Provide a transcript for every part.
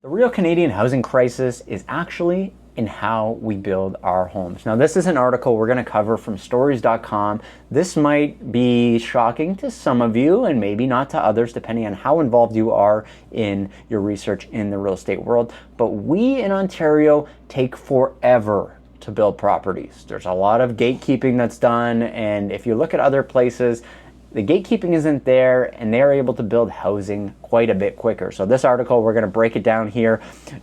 The real Canadian housing crisis is actually in how we build our homes. Now, this is an article we're going to cover from stories.com. This might be shocking to some of you and maybe not to others, depending on how involved you are in your research in the real estate world. But we in Ontario take forever to build properties. There's a lot of gatekeeping that's done, and if you look at other places, the gatekeeping isn't there and they're able to build housing quite a bit quicker. So this article, we're going to break it down here,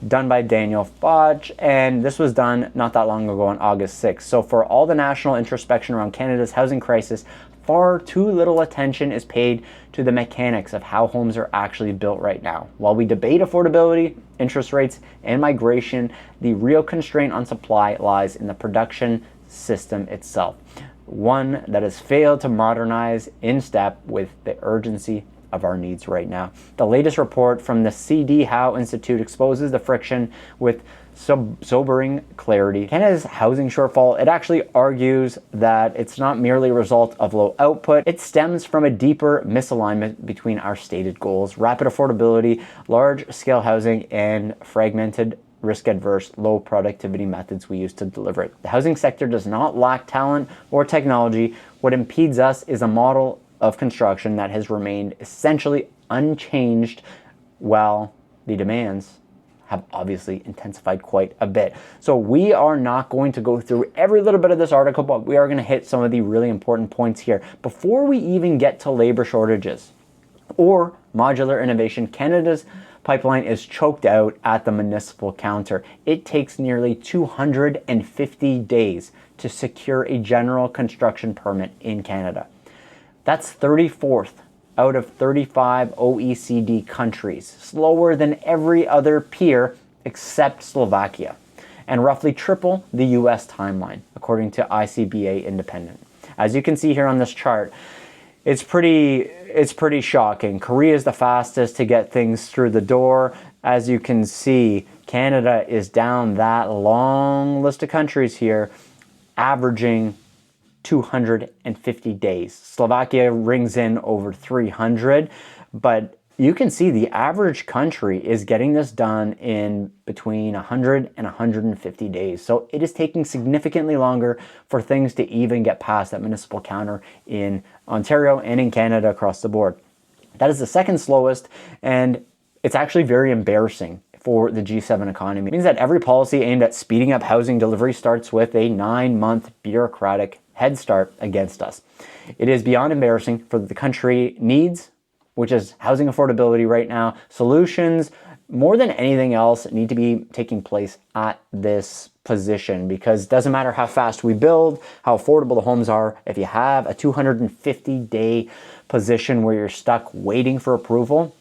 done by Daniel Foch, and this was done not that long ago on August 6th. So for all the national introspection around Canada's housing crisis, far too little attention is paid to the mechanics of how homes are actually built right now. While we debate affordability, interest rates, and migration, the real constraint on supply lies in the production system itself. One that has failed to modernize in step with the urgency of our needs right now. The latest report from the C.D. Howe Institute exposes the friction with sobering clarity. Canada's housing shortfall, it actually argues that it's not merely a result of low output, it stems from a deeper misalignment between our stated goals: rapid affordability, large-scale housing, and fragmented, risk-adverse, low productivity methods we use to deliver it. The housing sector does not lack talent or technology. What impedes us is a model of construction that has remained essentially unchanged, while the demands have obviously intensified quite a bit. So we are not going to go through every little bit of this article, but we are going to hit some of the really important points here. Before we even get to labor shortages or modular innovation, Canada's pipeline is choked out at the municipal counter. It takes nearly 250 days to secure a general construction permit in Canada. That's 34th out of 35 OECD countries, slower than every other peer except Slovakia, and roughly triple the US timeline, according to ICBA Independent. As you can see here on this chart, it's pretty shocking. Korea is the fastest to get things through the door. As you can see, Canada is down that long list of countries here, averaging 250 days. Slovakia rings in over 300, but you can see the average country is getting this done in between 100 and 150 days. So it is taking significantly longer for things to even get past that municipal counter in Ontario and in Canada across the board. That is the second slowest, and it's actually very embarrassing for the G7 economy. It means that every policy aimed at speeding up housing delivery starts with a 9-month bureaucratic head start against us. It is beyond embarrassing for the country needs, which is housing affordability right now. Solutions, more than anything else, need to be taking place at this position, because it doesn't matter how fast we build, how affordable the homes are, if you have a 250-day position where you're stuck waiting for approval,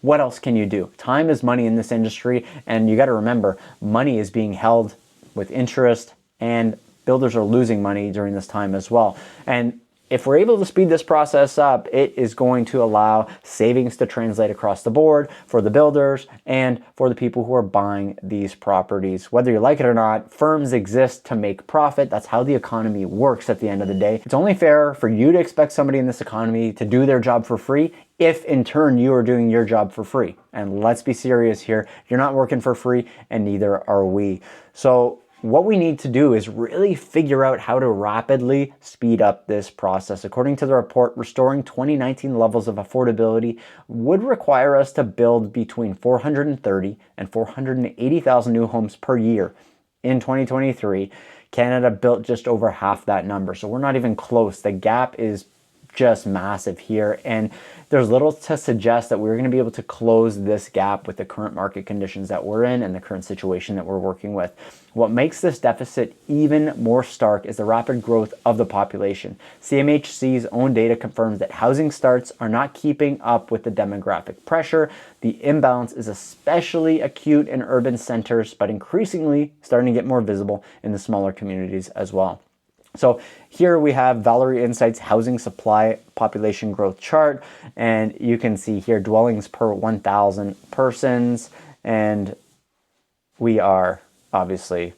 what else can you do? Time is money in this industry, and you got to remember, money is being held with interest, and builders are losing money during this time as well. And if we're able to speed this process up, it is going to allow savings to translate across the board for the builders and for the people who are buying these properties. Whether you like it or not, firms exist to make profit. That's how the economy works at the end of the day. It's only fair for you to expect somebody in this economy to do their job for free if in turn you are doing your job for free. And let's be serious here. You're not working for free, and neither are we. So what we need to do is really figure out how to rapidly speed up this process. According to the report, restoring 2019 levels of affordability would require us to build between 430 and 480,000 new homes per year. In 2023, Canada built just over half that number, so we're not even close. The gap is just massive here, and there's little to suggest that we're going to be able to close this gap with the current market conditions that we're in and the current situation that we're working with. What makes this deficit even more stark is the rapid growth of the population. CMHC's own data confirms that housing starts are not keeping up with the demographic pressure. The imbalance is especially acute in urban centers, but increasingly starting to get more visible in the smaller communities as well. So here we have Valerie Insight's housing supply population growth chart, and you can see here dwellings per 1,000 persons, and we are obviously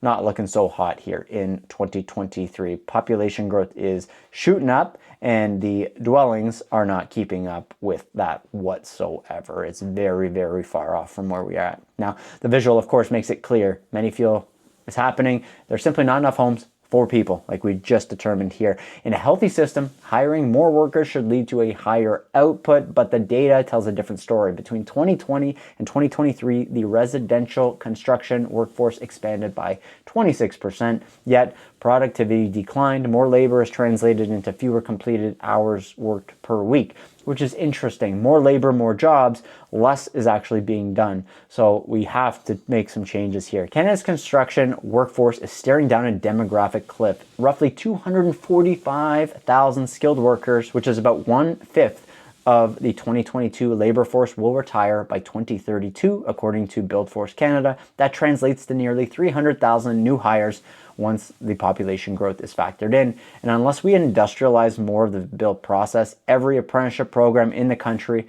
not looking so hot here in 2023. Population growth is shooting up, and the dwellings are not keeping up with that whatsoever. It's very, very far off from where we are at. Now, the visual, of course, makes it clear. Many feel it's happening. There's simply not enough homes for people, like we just determined here. In a healthy system, hiring more workers should lead to a higher output, but the data tells a different story. Between 2020 and 2023, the residential construction workforce expanded by 26%, yet productivity declined. More labor is translated into fewer completed hours worked per week, which is interesting. More labor, more jobs, less is actually being done. So we have to make some changes here. Canada's construction workforce is staring down a demographic cliff. Roughly 245,000 skilled workers, which is about 1/5 of the 2022 labor force, will retire by 2032, according to BuildForce Canada. That translates to nearly 300,000 new hires once the population growth is factored in. And unless we industrialize more of the build process, every apprenticeship program in the country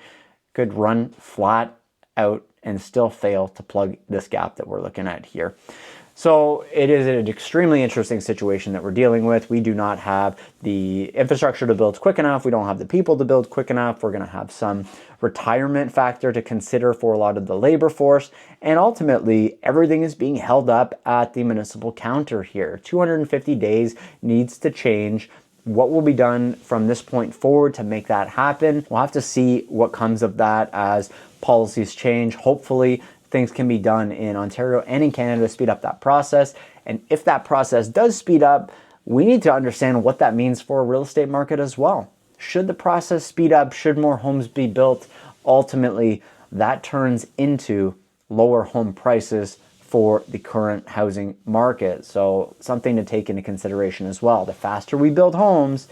could run flat out and still fail to plug this gap that we're looking at here. So it is an extremely interesting situation that we're dealing with. We do not have the infrastructure to build quick enough. We don't have the people to build quick enough. We're going to have some retirement factor to consider for a lot of the labor force. And ultimately, everything is being held up at the municipal counter here. 250 days needs to change. What will be done from this point forward to make that happen? We'll have to see what comes of that as policies change. Hopefully, things can be done in Ontario and in Canada to speed up that process. And if that process does speed up, we need to understand what that means for a real estate market as well. Should the process speed up? Should more homes be built? Ultimately, that turns into lower home prices for the current housing market. So something to take into consideration as well. The faster we build homes,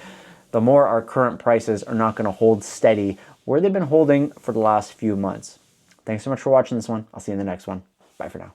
the more our current prices are not going to hold steady where they've been holding for the last few months. Thanks so much for watching this one. I'll see you in the next one. Bye for now.